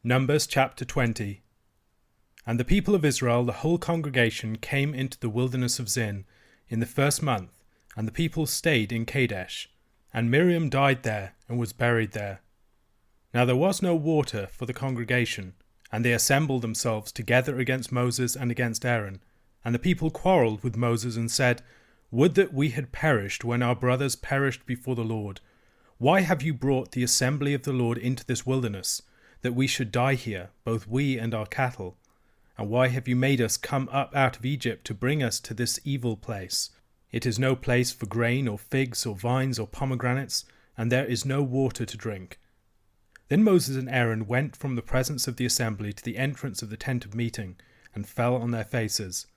Numbers chapter 20. And the people of Israel, the whole congregation, came into the wilderness of Zin in the first month, and the people stayed in Kadesh. And Miriam died there, and was buried there. Now there was no water for the congregation, and they assembled themselves together against Moses and against Aaron. And the people quarrelled with Moses and said, Would that we had perished when our brothers perished before the Lord. Why have you brought the assembly of the Lord into this wilderness, that we should die here, both we and our cattle? And why have you made us come up out of Egypt to bring us to this evil place? It is no place for grain or figs or vines or pomegranates, and there is no water to drink. Then Moses and Aaron went from the presence of the assembly to the entrance of the tent of meeting, and fell on their faces.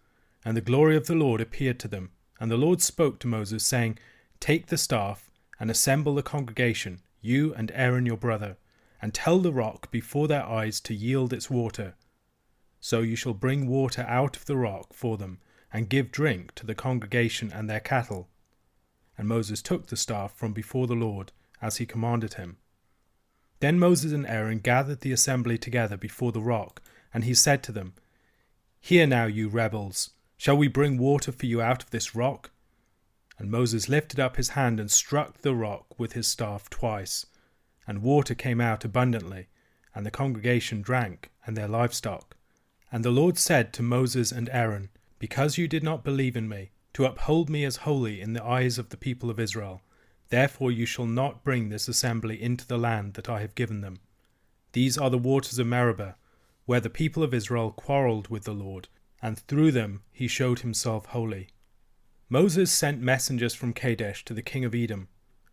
And the glory of the Lord appeared to them. And the Lord spoke to Moses, saying, Take the staff, and assemble the congregation, you and Aaron your brother, and tell the rock before their eyes to yield its water. So you shall bring water out of the rock for them, and give drink to the congregation and their cattle. And Moses took the staff from before the Lord, as he commanded him. Then Moses and Aaron gathered the assembly together before the rock, and he said to them, Hear now, you rebels, shall we bring water for you out of this rock? And Moses lifted up his hand and struck the rock with his staff twice, and water came out abundantly, and the congregation drank, and their livestock. And the Lord said to Moses and Aaron, Because you did not believe in me, to uphold me as holy in the eyes of the people of Israel, therefore you shall not bring this assembly into the land that I have given them. These are the waters of Meribah, where the people of Israel quarrelled with the Lord, and through them he showed himself holy. Moses sent messengers from Kadesh to the king of Edom.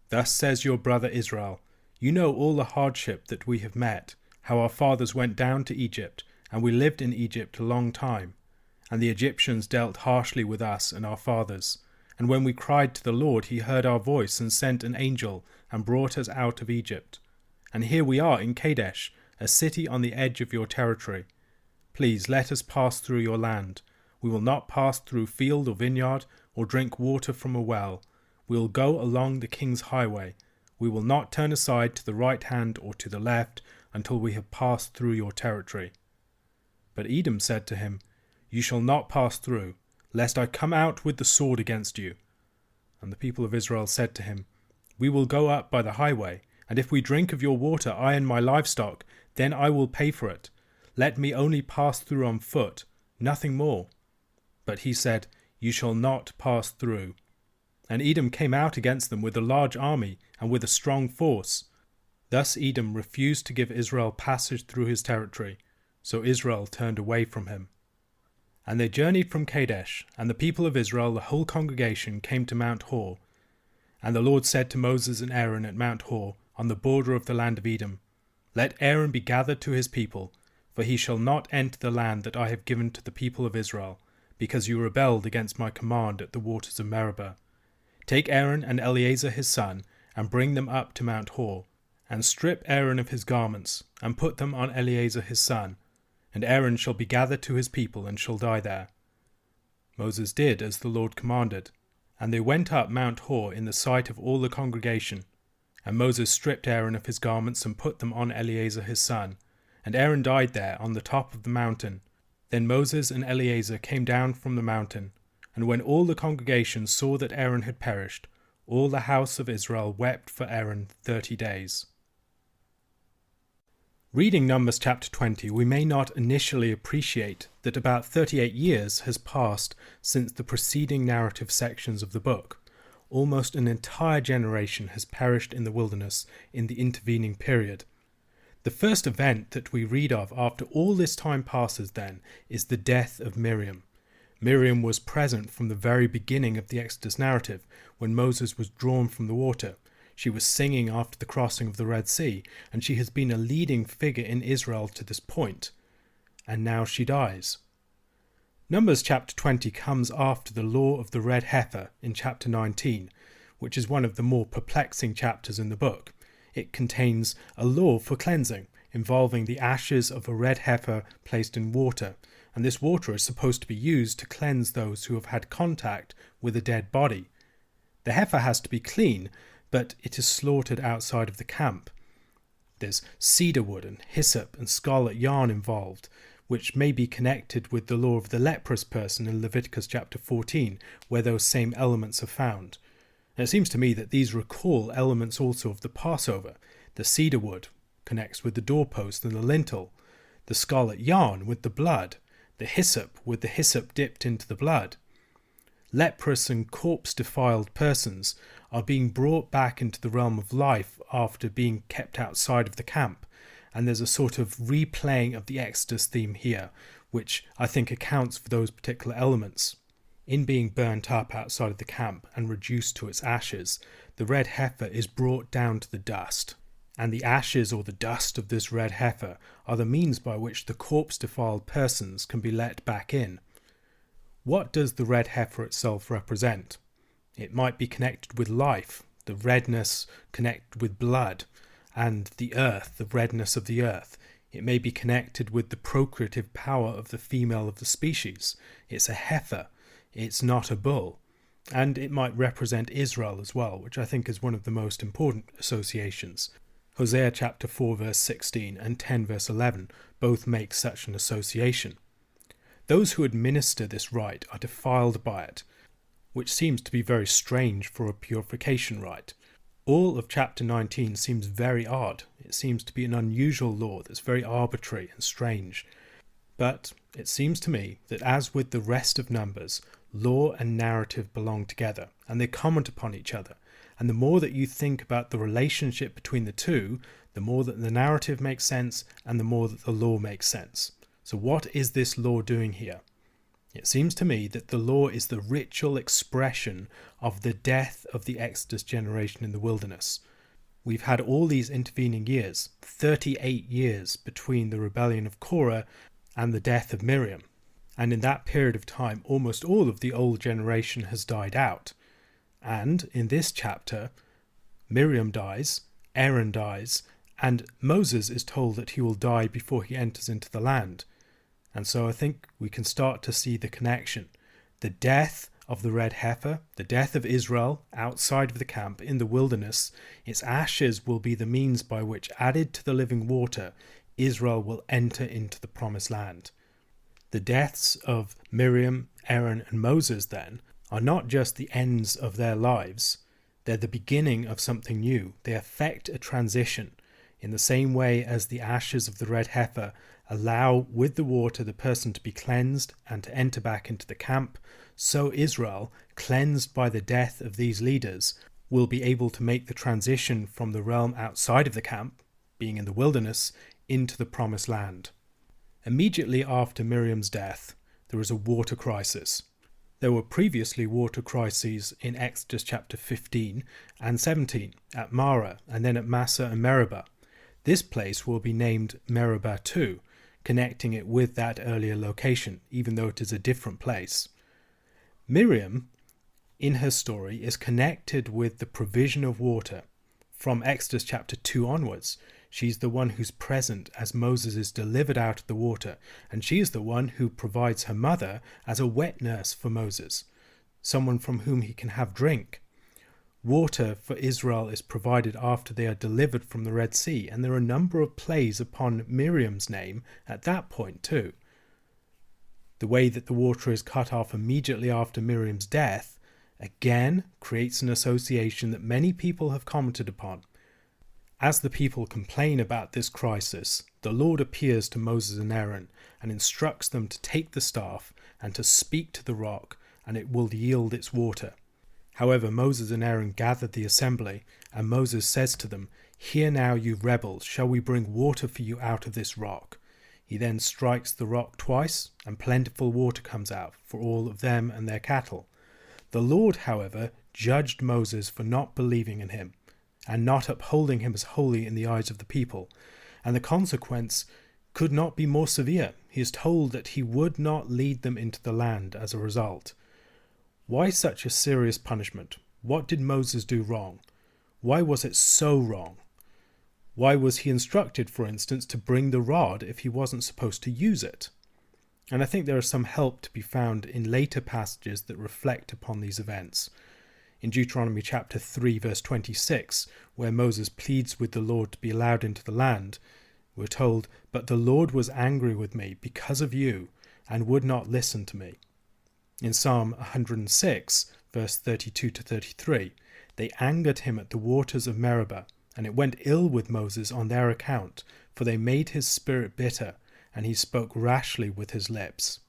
Thus says your brother Israel, You know all the hardship that we have met, how our fathers went down to Egypt, and we lived in Egypt a long time. And the Egyptians dealt harshly with us and our fathers. And when we cried to the Lord, he heard our voice and sent an angel and brought us out of Egypt. And here we are in Kadesh, a city on the edge of your territory. Please let us pass through your land. We will not pass through field or vineyard, or drink water from a well. We will go along the king's highway. We will not turn aside to the right hand or to the left until we have passed through your territory. But Edom said to him, You shall not pass through, lest I come out with the sword against you. And the people of Israel said to him, We will go up by the highway, and if we drink of your water, I and my livestock, then I will pay for it. Let me only pass through on foot, nothing more. But he said, You shall not pass through. And Edom came out against them with a large army and with a strong force. Thus Edom refused to give Israel passage through his territory, so Israel turned away from him. And they journeyed from Kadesh, and the people of Israel, the whole congregation, came to Mount Hor. And the Lord said to Moses and Aaron at Mount Hor, on the border of the land of Edom, Let Aaron be gathered to his people, for he shall not enter the land that I have given to the people of Israel, because you rebelled against my command at the waters of Meribah. Take Aaron and Eleazar his son, and bring them up to Mount Hor, and strip Aaron of his garments, and put them on Eleazar his son, and Aaron shall be gathered to his people, and shall die there. Moses did as the Lord commanded, and they went up Mount Hor in the sight of all the congregation. And Moses stripped Aaron of his garments, and put them on Eleazar his son, and Aaron died there on the top of the mountain. Then Moses and Eleazar came down from the mountain, and when all the congregation saw that Aaron had perished, all the house of Israel wept for Aaron 30 days. Reading Numbers chapter 20, we may not initially appreciate that about 38 years has passed since the preceding narrative sections of the book. Almost an entire generation has perished in the wilderness in the intervening period. The first event that we read of after all this time passes then is the death of Miriam. Miriam was present from the very beginning of the Exodus narrative when Moses was drawn from the water. She was singing after the crossing of the Red Sea, and she has been a leading figure in Israel to this point. And now she dies. Numbers chapter 20 comes after the law of the red heifer in chapter 19, which is one of the more perplexing chapters in the book. It contains a law for cleansing, involving the ashes of a red heifer placed in water, and this water is supposed to be used to cleanse those who have had contact with a dead body. The heifer has to be clean, but it is slaughtered outside of the camp. There's cedar wood and hyssop and scarlet yarn involved, which may be connected with the law of the leprous person in Leviticus chapter 14, where those same elements are found. And it seems to me that these recall elements also of the Passover. The cedar wood connects with the doorpost and the lintel, the scarlet yarn with the blood, the hyssop with the hyssop dipped into the blood. Leprous and corpse-defiled persons are being brought back into the realm of life after being kept outside of the camp, and there's a sort of replaying of the Exodus theme here, which I think accounts for those particular elements. In being burnt up outside of the camp and reduced to its ashes, the red heifer is brought down to the dust, and the ashes or the dust of this red heifer are the means by which the corpse-defiled persons can be let back in. What does the red heifer itself represent? It might be connected with life, the redness connected with blood, and the earth, the redness of the earth. It may be connected with the procreative power of the female of the species. It's a heifer, it's not a bull. And it might represent Israel as well, which I think is one of the most important associations. Hosea chapter 4 verse 16 and 10 verse 11 both make such an association. Those who administer this rite are defiled by it, which seems to be very strange for a purification rite. All of chapter 19 seems very odd. It seems to be an unusual law that's very arbitrary and strange. But it seems to me that as with the rest of Numbers, law and narrative belong together, and they comment upon each other. And the more that you think about the relationship between the two, the more that the narrative makes sense, and the more that the law makes sense. So what is this law doing here? It seems to me that the law is the ritual expression of the death of the Exodus generation in the wilderness. We've had all these intervening years, 38 years between the rebellion of Korah and the death of Miriam. And in that period of time, almost all of the old generation has died out. And in this chapter, Miriam dies, Aaron dies, and Moses is told that he will die before he enters into the land. And so I think we can start to see the connection. The death of the red heifer, the death of Israel outside of the camp in the wilderness, its ashes will be the means by which, added to the living water, Israel will enter into the promised land. The deaths of Miriam, Aaron, and Moses, then, are not just the ends of their lives. They're the beginning of something new. They affect a transition. In the same way as the ashes of the red heifer allow with the water the person to be cleansed and to enter back into the camp, so Israel, cleansed by the death of these leaders, will be able to make the transition from the realm outside of the camp, being in the wilderness, into the promised land. Immediately after Miriam's death, there is a water crisis. There were previously water crises in Exodus chapter 15 and 17, at Marah and then at Massah and Meribah. This place will be named Meribah too, connecting it with that earlier location, even though it is a different place. Miriam, in her story, is connected with the provision of water. From Exodus chapter 2 onwards, she's the one who's present as Moses is delivered out of the water, and she is the one who provides her mother as a wet nurse for Moses, someone from whom he can have drink. Water for Israel is provided after they are delivered from the Red Sea, and there are a number of plays upon Miriam's name at that point too. The way that the water is cut off immediately after Miriam's death again creates an association that many people have commented upon. As the people complain about this crisis, the Lord appears to Moses and Aaron and instructs them to take the staff and to speak to the rock, and it will yield its water. However, Moses and Aaron gathered the assembly, and Moses says to them, "Hear now, you rebels, shall we bring water for you out of this rock?" He then strikes the rock twice, and plentiful water comes out for all of them and their cattle. The Lord, however, judged Moses for not believing in him, and not upholding him as holy in the eyes of the people, and the consequence could not be more severe. He is told that he would not lead them into the land as a result. Why such a serious punishment? What did Moses do wrong? Why was it so wrong? Why was he instructed, for instance, to bring the rod if he wasn't supposed to use it? And I think there is some help to be found in later passages that reflect upon these events. In Deuteronomy chapter 3 verse 26, where Moses pleads with the Lord to be allowed into the land, we're told, "But the Lord was angry with me because of you, and would not listen to me." In Psalm 106 verse 32 to 33, "They angered him at the waters of Meribah, and it went ill with Moses on their account, for they made his spirit bitter, and he spoke rashly with his lips."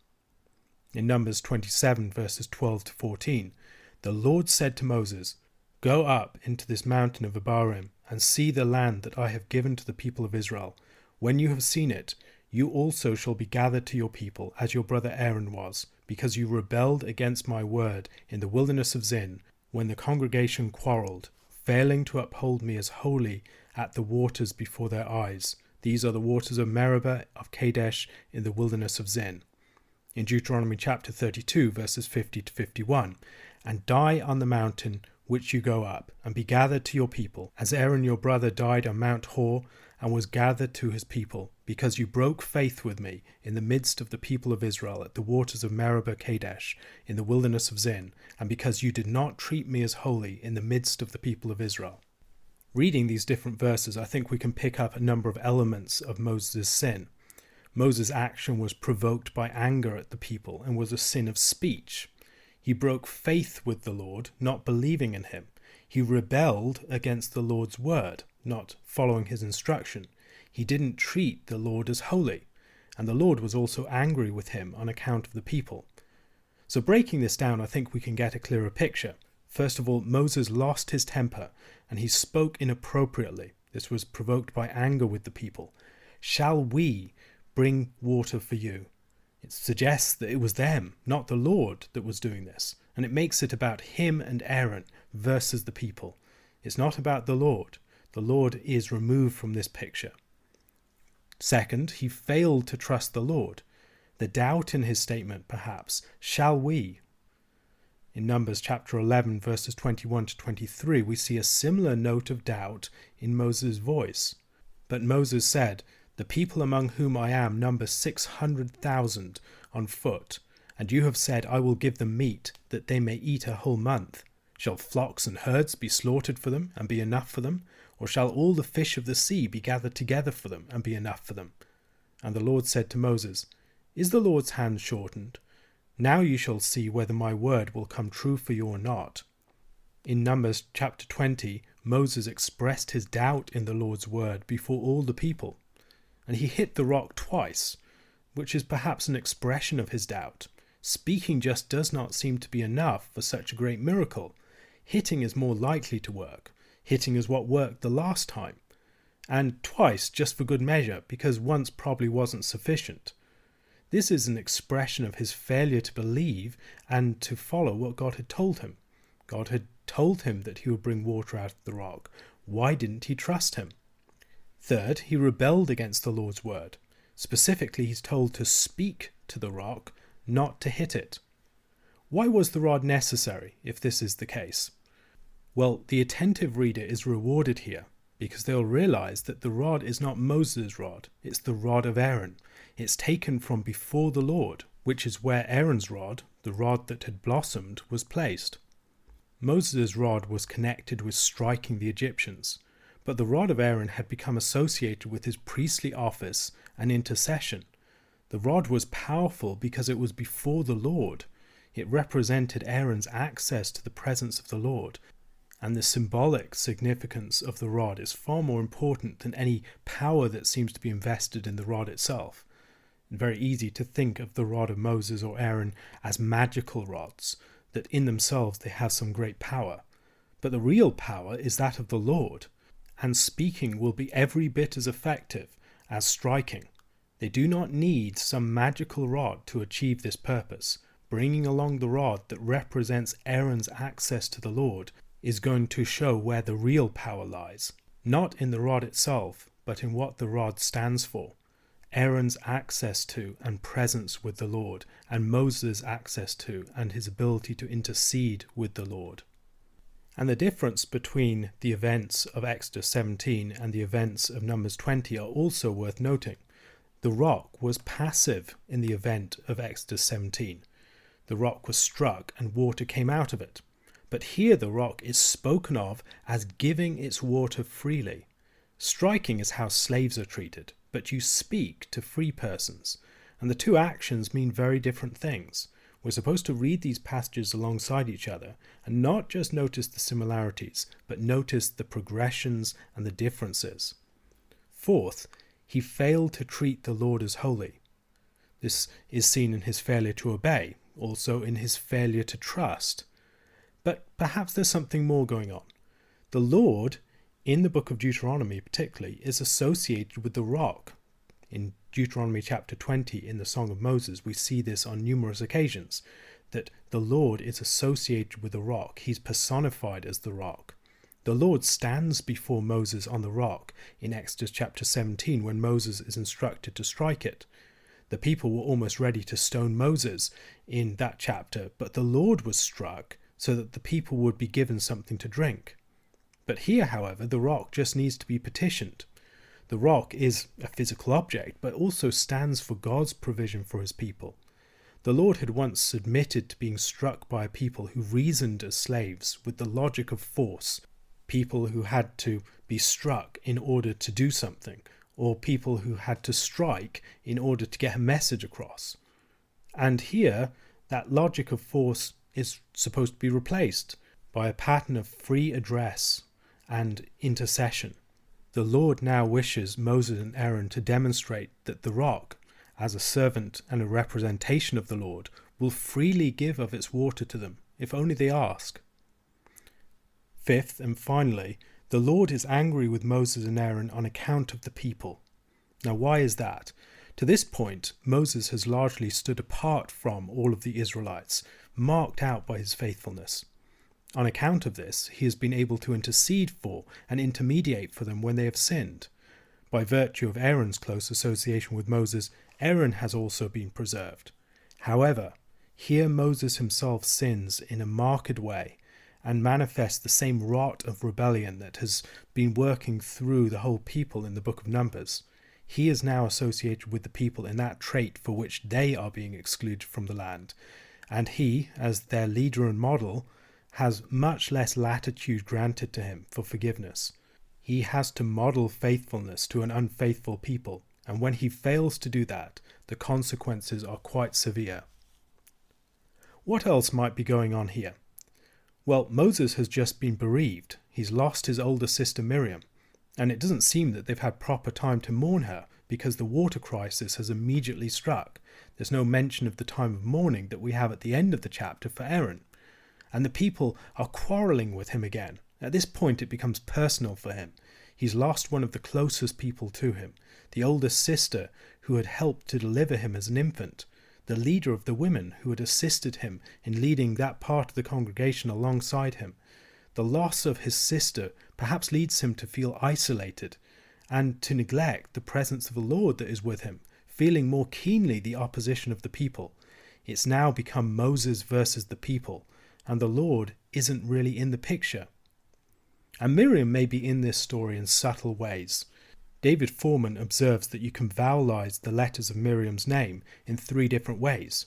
In Numbers 27 verses 12 to 14, "The Lord said to Moses, Go up into this mountain of Abarim, and see the land that I have given to the people of Israel. When you have seen it, you also shall be gathered to your people, as your brother Aaron was, because you rebelled against my word in the wilderness of Zin, when the congregation quarrelled, failing to uphold me as holy at the waters before their eyes. These are the waters of Meribah of Kadesh in the wilderness of Zin." In Deuteronomy chapter 32 verses 50 to 51, "And die on the mountain which you go up, and be gathered to your people, as Aaron your brother died on Mount Hor, and was gathered to his people, because you broke faith with me in the midst of the people of Israel at the waters of Meribah Kadesh in the wilderness of Zin, and because you did not treat me as holy in the midst of the people of Israel." Reading these different verses, I think we can pick up a number of elements of Moses' sin. Moses' action was provoked by anger at the people and was a sin of speech. He broke faith with the Lord, not believing in him. He rebelled against the Lord's word, not following his instruction. He didn't treat the Lord as holy, and the Lord was also angry with him on account of the people. So breaking this down, I think we can get a clearer picture. First of all, Moses lost his temper, and he spoke inappropriately. This was provoked by anger with the people. "Shall we bring water for you?" It suggests that it was them, not the Lord, that was doing this, and it makes it about him and Aaron versus the people. It's not about the Lord. The Lord is removed from this picture. Second, he failed to trust the Lord. The doubt in his statement, perhaps, "Shall we?" In Numbers chapter 11 verses 21 to 23, we see a similar note of doubt in Moses' voice. But Moses said, "The people among whom I am number 600,000 on foot, and you have said, I will give them meat, that they may eat a whole month. Shall flocks and herds be slaughtered for them, and be enough for them? Or shall all the fish of the sea be gathered together for them, and be enough for them?" And the Lord said to Moses, "Is the Lord's hand shortened? Now you shall see whether my word will come true for you or not." In Numbers chapter 20, Moses expressed his doubt in the Lord's word before all the people. And he hit the rock twice, which is perhaps an expression of his doubt. Speaking just does not seem to be enough for such a great miracle. Hitting is more likely to work. Hitting is what worked the last time. And twice just for good measure, because once probably wasn't sufficient. This is an expression of his failure to believe and to follow what God had told him. God had told him that he would bring water out of the rock. Why didn't he trust him? Third, he rebelled against the Lord's word. Specifically, he's told to speak to the rock, not to hit it. Why was the rod necessary, if this is the case? Well, the attentive reader is rewarded here, because they'll realize that the rod is not Moses' rod, it's the rod of Aaron. It's taken from before the Lord, which is where Aaron's rod, the rod that had blossomed, was placed. Moses' rod was connected with striking the Egyptians, but the rod of Aaron had become associated with his priestly office and intercession. The rod was powerful because it was before the Lord. It represented Aaron's access to the presence of the Lord, and the symbolic significance of the rod is far more important than any power that seems to be invested in the rod itself. It's very easy to think of the rod of Moses or Aaron as magical rods, that in themselves they have some great power. But the real power is that of the Lord, and speaking will be every bit as effective as striking. They do not need some magical rod to achieve this purpose. Bringing along the rod that represents Aaron's access to the Lord is going to show where the real power lies, not in the rod itself, but in what the rod stands for. Aaron's access to and presence with the Lord, and Moses' access to and his ability to intercede with the Lord. And the difference between the events of Exodus 17 and the events of Numbers 20 are also worth noting. The rock was passive in the event of Exodus 17. The rock was struck and water came out of it. But here the rock is spoken of as giving its water freely. Striking is how slaves are treated, but you speak to free persons. And the two actions mean very different things. We're supposed to read these passages alongside each other and not just notice the similarities, but notice the progressions and the differences. Fourth, he failed to treat the Lord as holy. This is seen in his failure to obey, also in his failure to trust. But perhaps there's something more going on. The Lord, in the book of Deuteronomy particularly, is associated with the rock. In Deuteronomy chapter 20, in the Song of Moses, we see this on numerous occasions, that the Lord is associated with the rock. He's personified as the rock. The Lord stands before Moses on the rock in Exodus chapter 17 when Moses is instructed to strike it. The people were almost ready to stone Moses in that chapter, but the Lord was struck so that the people would be given something to drink. But here, however, the rock just needs to be petitioned. The rock is a physical object, but also stands for God's provision for his people. The Lord had once submitted to being struck by a people who reasoned as slaves with the logic of force, people who had to be struck in order to do something, or people who had to strike in order to get a message across. And here, that logic of force is supposed to be replaced by a pattern of free address and intercession. The Lord now wishes Moses and Aaron to demonstrate that the rock, as a servant and a representation of the Lord, will freely give of its water to them, if only they ask. Fifth, and finally, the Lord is angry with Moses and Aaron on account of the people. Now, why is that? To this point, Moses has largely stood apart from all of the Israelites, marked out by his faithfulness. On account of this, he has been able to intercede for and intermediate for them when they have sinned. By virtue of Aaron's close association with Moses, Aaron has also been preserved. However, here Moses himself sins in a marked way and manifests the same rot of rebellion that has been working through the whole people in the book of Numbers. He is now associated with the people in that trait for which they are being excluded from the land, and he, as their leader and model, has much less latitude granted to him for forgiveness. He has to model faithfulness to an unfaithful people, and when he fails to do that, the consequences are quite severe. What else might be going on here? Well, Moses has just been bereaved. He's lost his older sister Miriam, and it doesn't seem that they've had proper time to mourn her because the water crisis has immediately struck. There's no mention of the time of mourning that we have at the end of the chapter for Aaron. And the people are quarrelling with him again. At this point it becomes personal for him. He's lost one of the closest people to him, the oldest sister who had helped to deliver him as an infant, the leader of the women who had assisted him in leading that part of the congregation alongside him. The loss of his sister perhaps leads him to feel isolated and to neglect the presence of the Lord that is with him, feeling more keenly the opposition of the people. It's now become Moses versus the people, and the Lord isn't really in the picture. And Miriam may be in this story in subtle ways. David Foreman observes that you can vowelize the letters of Miriam's name in 3 different ways.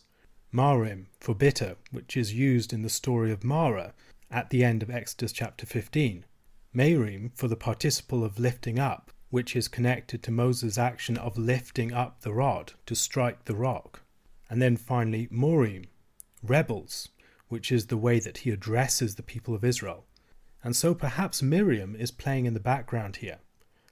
Marim for bitter, which is used in the story of Marah at the end of Exodus chapter 15. Merim for the participle of lifting up, which is connected to Moses' action of lifting up the rod to strike the rock. And then finally Morim, rebels, which is the way that he addresses the people of Israel. And so perhaps Miriam is playing in the background here.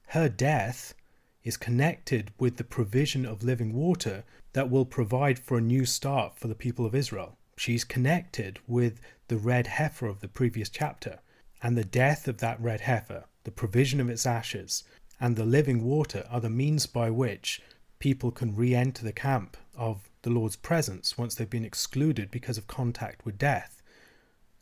Her death is connected with the provision of living water that will provide for a new start for the people of Israel. She's connected with the red heifer of the previous chapter, and the death of that red heifer, the provision of its ashes, and the living water are the means by which people can re-enter the camp of the Lord's presence once they've been excluded because of contact with death.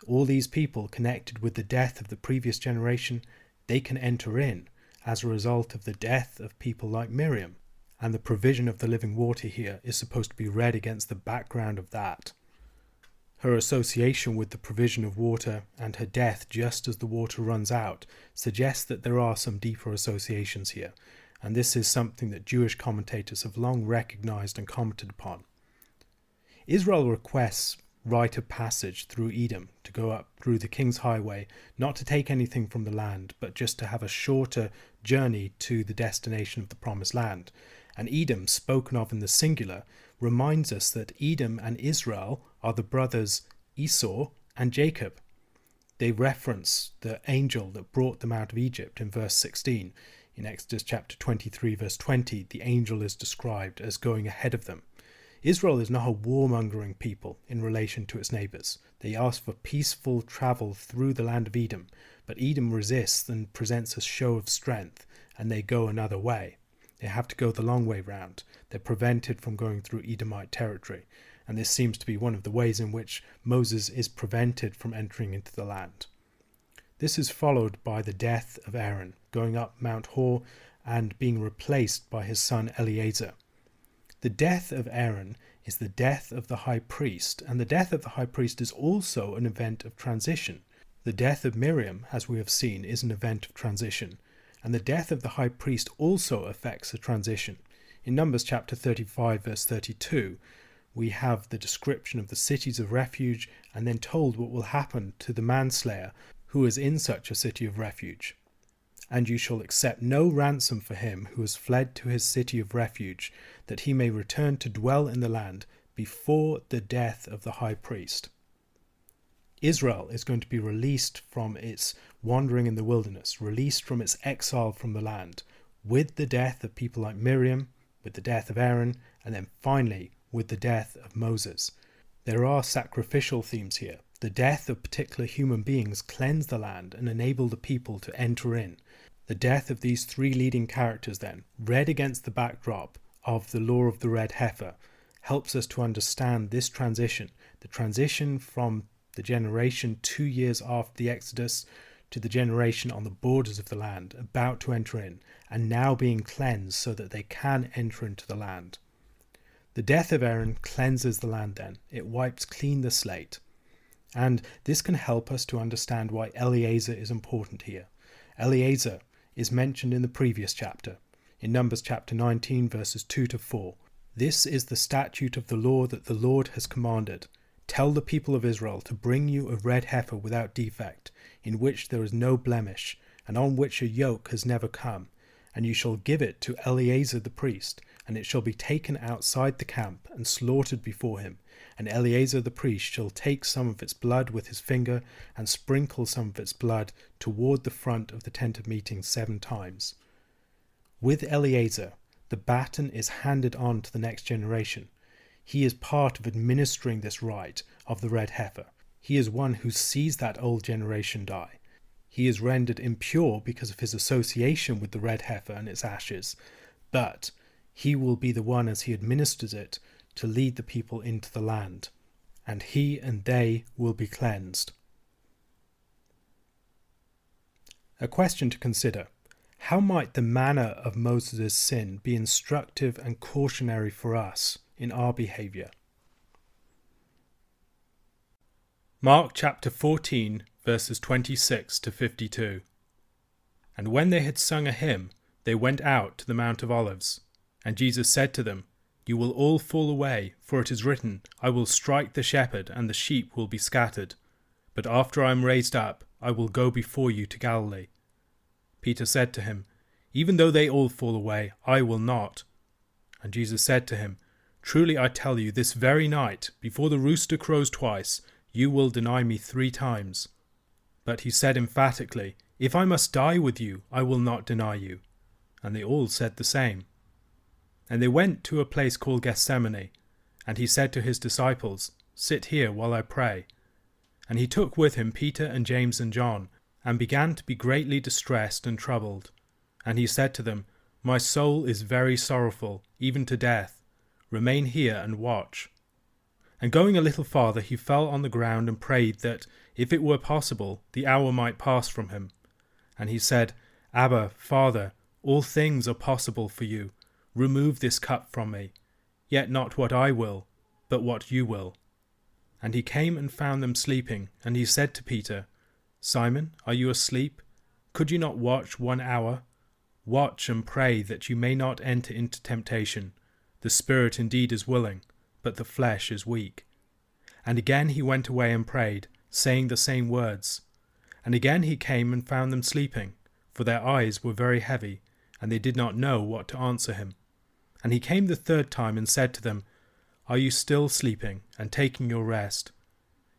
All these people connected with the death of the previous generation, they can enter in as a result of the death of people like Miriam, and the provision of the living water here is supposed to be read against the background of that. Her association with the provision of water and her death just as the water runs out suggests that there are some deeper associations here, and this is something that Jewish commentators have long recognized and commented upon. Israel requests rite of passage through Edom, to go up through the king's highway, not to take anything from the land, but just to have a shorter journey to the destination of the promised land. And Edom, spoken of in the singular, reminds us that Edom and Israel are the brothers Esau and Jacob. They reference the angel that brought them out of Egypt in verse 16. In Exodus chapter 23 verse 20, the angel is described as going ahead of them. Israel is not a warmongering people in relation to its neighbours. They ask for peaceful travel through the land of Edom, but Edom resists and presents a show of strength, and they go another way. They have to go the long way round. They're prevented from going through Edomite territory, and this seems to be one of the ways in which Moses is prevented from entering into the land. This is followed by the death of Aaron, going up Mount Hor and being replaced by his son Eleazar. The death of Aaron is the death of the high priest, and the death of the high priest is also an event of transition. The death of Miriam, as we have seen, is an event of transition, and the death of the high priest also affects a transition. In Numbers chapter 35 verse 32, we have the description of the cities of refuge, and then told what will happen to the manslayer who is in such a city of refuge. And you shall accept no ransom for him who has fled to his city of refuge, that he may return to dwell in the land before the death of the high priest. Israel is going to be released from its wandering in the wilderness, released from its exile from the land, with the death of people like Miriam, with the death of Aaron, and then finally with the death of Moses. There are sacrificial themes here. The death of particular human beings cleanse the land and enable the people to enter in. The death of these three leading characters then, read against the backdrop of the law of the red heifer, helps us to understand this transition, the transition from the generation 2 years after the Exodus to the generation on the borders of the land, about to enter in, and now being cleansed so that they can enter into the land. The death of Aaron cleanses the land then. It wipes clean the slate. And this can help us to understand why Eleazar is important here. Eleazar is mentioned in the previous chapter, in Numbers chapter 19 verses 2 to 4. This is the statute of the law that the Lord has commanded. Tell the people of Israel to bring you a red heifer without defect, in which there is no blemish, and on which a yoke has never come. And you shall give it to Eleazar the priest, and it shall be taken outside the camp and slaughtered before him. And Eleazar the priest shall take some of its blood with his finger and sprinkle some of its blood toward the front of the tent of meeting 7 times. With Eleazar, the baton is handed on to the next generation. He is part of administering this rite of the red heifer. He is one who sees that old generation die. He is rendered impure because of his association with the red heifer and its ashes, but he will be the one, as he administers it, to lead the people into the land, and he and they will be cleansed. A question to consider. How might the manner of Moses' sin be instructive and cautionary for us in our behaviour? Mark chapter 14 verses 26 to 52. And when they had sung a hymn, they went out to the Mount of Olives. And Jesus said to them, You will all fall away, for it is written, I will strike the shepherd, and the sheep will be scattered. But after I am raised up, I will go before you to Galilee. Peter said to him, Even though they all fall away, I will not. And Jesus said to him, Truly I tell you, this very night, before the rooster crows twice, you will deny me 3 times. But he said emphatically, If I must die with you, I will not deny you. And they all said the same. And they went to a place called Gethsemane, and he said to his disciples, Sit here while I pray. And he took with him Peter and James and John, and began to be greatly distressed and troubled. And he said to them, My soul is very sorrowful, even to death. Remain here and watch. And going a little farther, he fell on the ground and prayed that, if it were possible, the hour might pass from him. And he said, Abba, Father, all things are possible for you. Remove this cup from me. Yet not what I will, but what you will. And he came and found them sleeping, and he said to Peter, Simon, are you asleep? Could you not watch 1 hour? Watch and pray that you may not enter into temptation. The spirit indeed is willing, but the flesh is weak. And again he went away and prayed, saying the same words. And again he came and found them sleeping, for their eyes were very heavy, and they did not know what to answer him. And he came the third time and said to them, Are you still sleeping and taking your rest?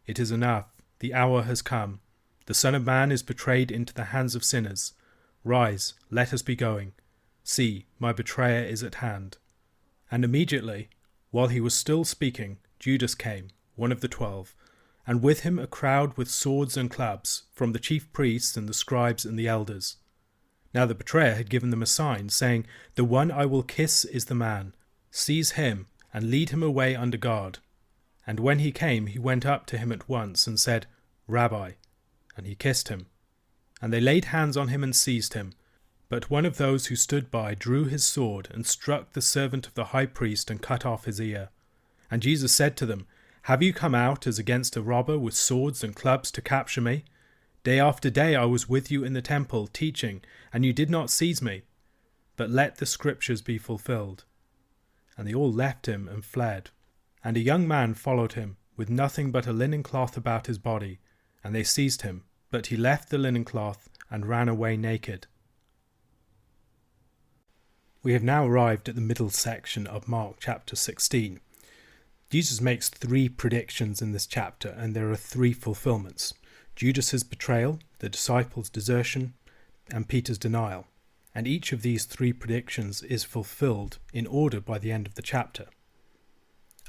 It is enough, the hour has come. The Son of Man is betrayed into the hands of sinners. Rise, let us be going. See, my betrayer is at hand. And immediately, while he was still speaking, Judas came, one of the 12, and with him a crowd with swords and clubs, from the chief priests and the scribes and the elders. Now the betrayer had given them a sign, saying, The one I will kiss is the man. Seize him, and lead him away under guard. And when he came, he went up to him at once, and said, Rabbi. And he kissed him. And they laid hands on him and seized him. But one of those who stood by drew his sword, and struck the servant of the high priest, and cut off his ear. And Jesus said to them, Have you come out as against a robber with swords and clubs to capture me? Day after day I was with you in the temple, teaching, and you did not seize me. But let the scriptures be fulfilled. And they all left him and fled. And a young man followed him, with nothing but a linen cloth about his body. And they seized him, but he left the linen cloth and ran away naked. We have now arrived at the middle section of Mark chapter 16. Jesus makes 3 predictions in this chapter, and there are 3 fulfillments. Judas's betrayal, the disciples' desertion, and Peter's denial. And each of these 3 predictions is fulfilled in order by the end of the chapter.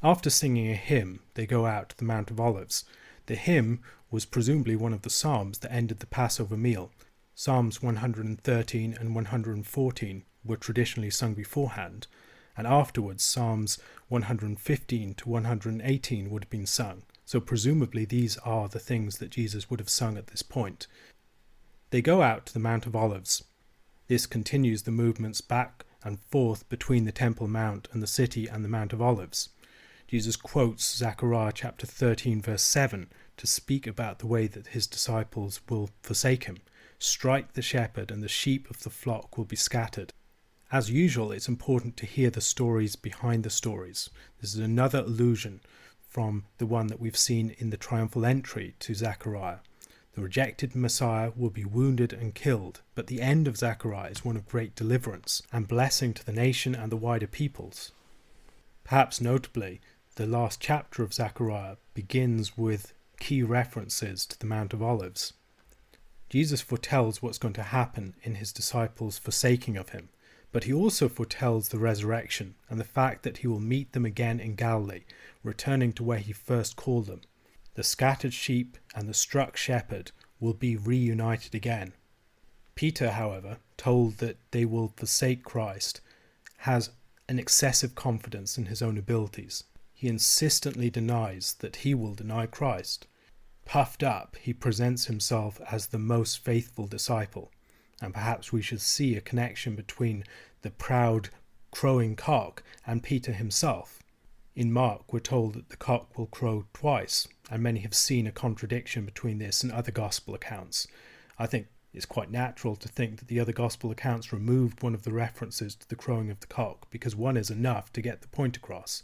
After singing a hymn, they go out to the Mount of Olives. The hymn was presumably one of the psalms that ended the Passover meal. Psalms 113 and 114 were traditionally sung beforehand, and afterwards Psalms 115 to 118 would have been sung. So presumably these are the things that Jesus would have sung at this point. They go out to the Mount of Olives. This continues the movements back and forth between the Temple Mount and the city and the Mount of Olives. Jesus quotes Zechariah chapter 13 verse 7 to speak about the way that his disciples will forsake him. Strike the shepherd and the sheep of the flock will be scattered. As usual, it's important to hear the stories behind the stories. This is another allusion from the one that we've seen in the triumphal entry to Zechariah. The rejected Messiah will be wounded and killed, but the end of Zechariah is one of great deliverance and blessing to the nation and the wider peoples. Perhaps notably, the last chapter of Zechariah begins with key references to the Mount of Olives. Jesus foretells what's going to happen in his disciples' forsaking of him, but he also foretells the resurrection and the fact that he will meet them again in Galilee, returning to where he first called them. The scattered sheep and the struck shepherd will be reunited again. Peter, however, told that they will forsake Christ, has an excessive confidence in his own abilities. He insistently denies that he will deny Christ. Puffed up, he presents himself as the most faithful disciple, and perhaps we should see a connection between the proud crowing cock and Peter himself. In Mark, we're told that the cock will crow twice, and many have seen a contradiction between this and other gospel accounts. I think it's quite natural to think that the other gospel accounts removed one of the references to the crowing of the cock, because one is enough to get the point across.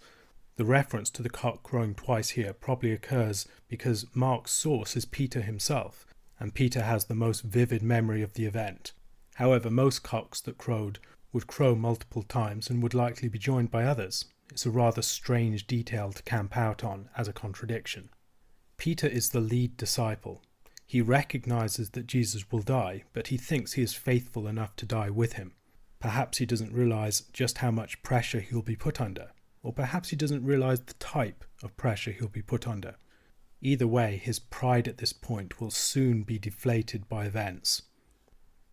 The reference to the cock crowing twice here probably occurs because Mark's source is Peter himself, and Peter has the most vivid memory of the event. However, most cocks that crowed would crow multiple times and would likely be joined by others. It's a rather strange detail to camp out on as a contradiction. Peter is the lead disciple. He recognizes that Jesus will die, but he thinks he is faithful enough to die with him. Perhaps he doesn't realize just how much pressure he'll be put under, or perhaps he doesn't realize the type of pressure he'll be put under. Either way, his pride at this point will soon be deflated by events.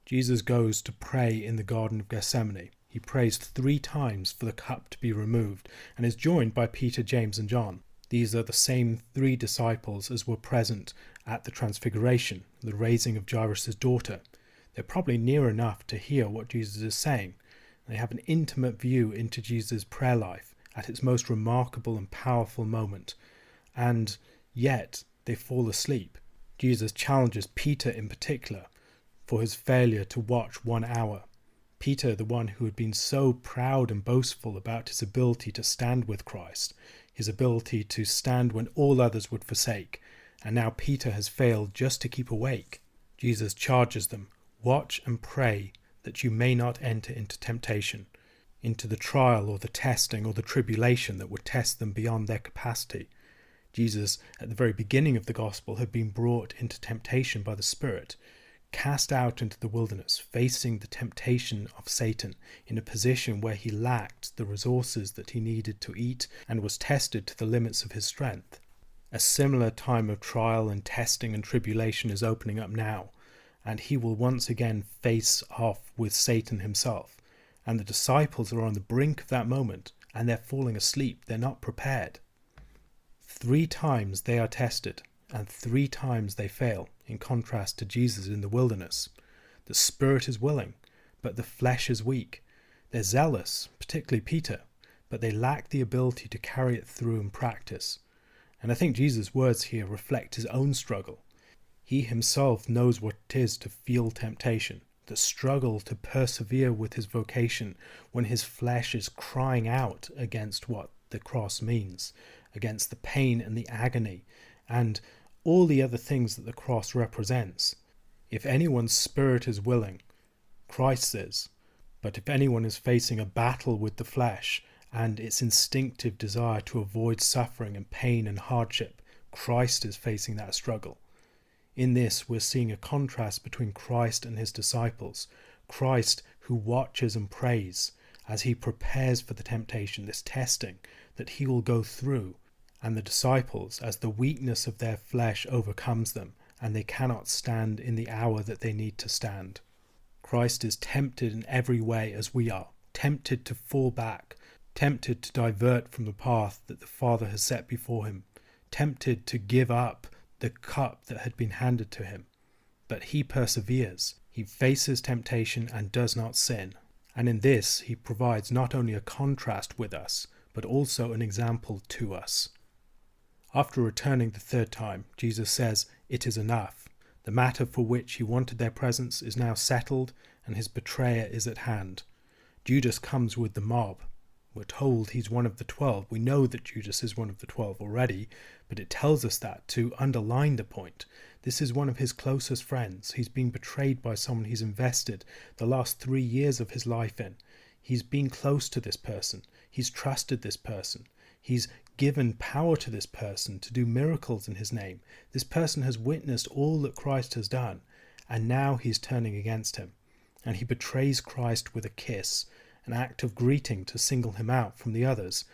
Jesus goes to pray in the Garden of Gethsemane. He prays 3 times for the cup to be removed and is joined by Peter, James and John. These are the same 3 disciples as were present at the Transfiguration, the raising of Jairus' daughter. They're probably near enough to hear what Jesus is saying. They have an intimate view into Jesus' prayer life at its most remarkable and powerful moment, and yet they fall asleep. Jesus challenges Peter in particular for his failure to watch 1 hour. Peter, the one who had been so proud and boastful about his ability to stand with Christ, his ability to stand when all others would forsake, and now Peter has failed just to keep awake. Jesus charges them, "Watch and pray that you may not enter into temptation," into the trial or the testing or the tribulation that would test them beyond their capacity. Jesus, at the very beginning of the gospel, had been brought into temptation by the Spirit, cast out into the wilderness, facing the temptation of Satan in a position where he lacked the resources that he needed to eat and was tested to the limits of his strength. A similar time of trial and testing and tribulation is opening up now, and he will once again face off with Satan himself. And the disciples are on the brink of that moment, and they're falling asleep. They're not prepared. 3 times they are tested, and 3 times they fail, in contrast to Jesus in the wilderness. The spirit is willing, but the flesh is weak. They're zealous, particularly Peter, but they lack the ability to carry it through in practice. And I think Jesus' words here reflect his own struggle. He himself knows what it is to feel temptation, the struggle to persevere with his vocation when his flesh is crying out against what the cross means, against the pain and the agony, and all the other things that the cross represents. If anyone's spirit is willing, Christ is. But if anyone is facing a battle with the flesh and its instinctive desire to avoid suffering and pain and hardship, Christ is facing that struggle. In this, we're seeing a contrast between Christ and his disciples. Christ, who watches and prays as he prepares for the temptation, this testing that he will go through, and the disciples, as the weakness of their flesh overcomes them, and they cannot stand in the hour that they need to stand. Christ is tempted in every way as we are, tempted to fall back, tempted to divert from the path that the Father has set before him, tempted to give up the cup that had been handed to him. But he perseveres. He faces temptation and does not sin. And in this, he provides not only a contrast with us, but also an example to us. After returning the 3rd time, Jesus says, "It is enough. The matter for which he wanted their presence is now settled, and his betrayer is at hand." Judas comes with the mob. We're told he's one of the 12. We know that Judas is one of the 12 already, but it tells us that to underline the point. This is one of his closest friends. He's been betrayed by someone he's invested the last 3 years of his life in. He's been close to this person. He's trusted this person. He's given power to this person to do miracles in his name. This person has witnessed all that Christ has done, and now he's turning against him. And he betrays Christ with a kiss, an act of greeting to single him out from the others.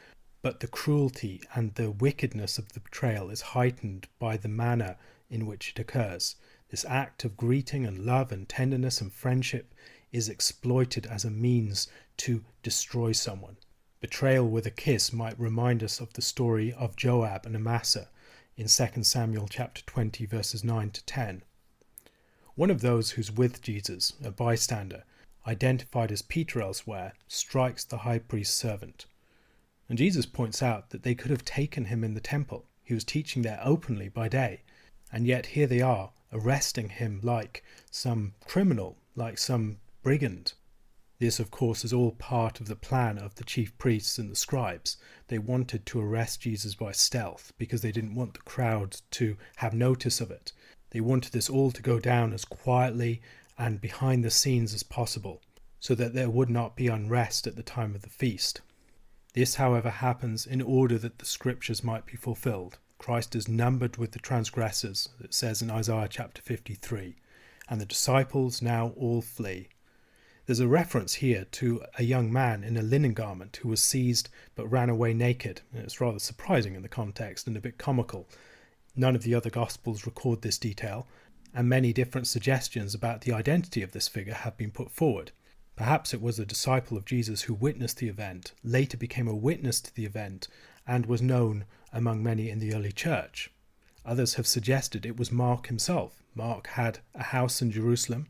But the cruelty and the wickedness of the betrayal is heightened by the manner in which it occurs. This act of greeting and love and tenderness and friendship is exploited as a means to destroy someone. Betrayal with a kiss might remind us of the story of Joab and Amasa in 2 Samuel chapter 20 verses 9 to 10. One of those who's with Jesus, a bystander, identified as Peter elsewhere, strikes the high priest's servant. And Jesus points out that they could have taken him in the temple. He was teaching there openly by day, and yet here they are, arresting him like some criminal, like some brigand. This, of course, is all part of the plan of the chief priests and the scribes. They wanted to arrest Jesus by stealth because they didn't want the crowd to have notice of it. They wanted this all to go down as quietly and behind the scenes as possible, so that there would not be unrest at the time of the feast. This, however, happens in order that the scriptures might be fulfilled. Christ is numbered with the transgressors, it says in Isaiah chapter 53, and the disciples now all flee. There's a reference here to a young man in a linen garment who was seized but ran away naked. It's rather surprising in the context and a bit comical. None of the other Gospels record this detail, and many different suggestions about the identity of this figure have been put forward. Perhaps it was a disciple of Jesus who witnessed the event, later became a witness to the event, and was known among many in the early church. Others have suggested it was Mark himself. Mark had a house in Jerusalem,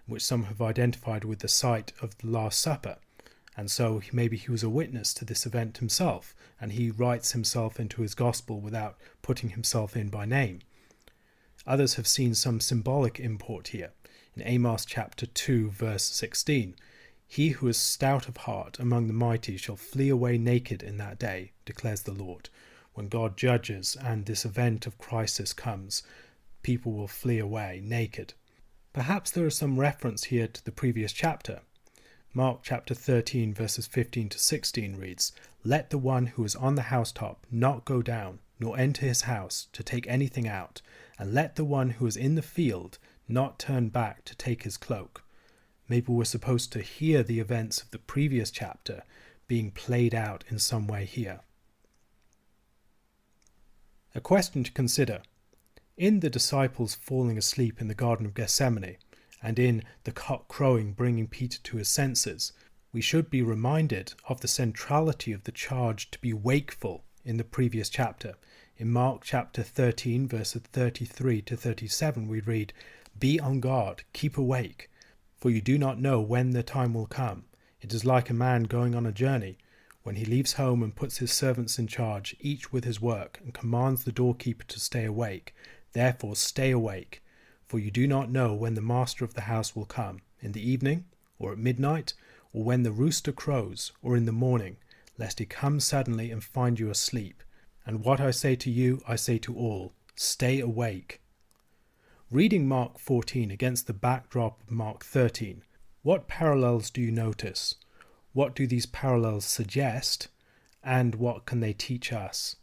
which some have identified with the site of the Last Supper, and so maybe he was a witness to this event himself, and he writes himself into his gospel without putting himself in by name. Others have seen some symbolic import here. In Amos chapter 2 verse 16, "He who is stout of heart among the mighty shall flee away naked in that day, declares the Lord. when God judges and this event of crisis comes, people will flee away naked. Perhaps there is some reference here to the previous chapter. Mark chapter 13 verses 15 to 16 reads, "Let the one who is on the housetop not go down, nor enter his house to take anything out, and let the one who is in the field not turn back to take his cloak." Maybe we're supposed to hear the events of the previous chapter being played out in some way here. A question to consider. In the disciples falling asleep in the Garden of Gethsemane, and in the cock crowing bringing Peter to his senses, we should be reminded of the centrality of the charge to be wakeful in the previous chapter. In Mark chapter 13 verses 33 to 37 we read, "Be on guard, keep awake, for you do not know when the time will come. It is like a man going on a journey, when he leaves home and puts his servants in charge, each with his work, and commands the doorkeeper to stay awake. Therefore stay awake, for you do not know when the master of the house will come, in the evening, or at midnight, or when the rooster crows, or in the morning, lest he come suddenly and find you asleep. And what I say to you, I say to all, stay awake." Reading Mark 14 against the backdrop of Mark 13, what parallels do you notice? What do these parallels suggest? And what can they teach us?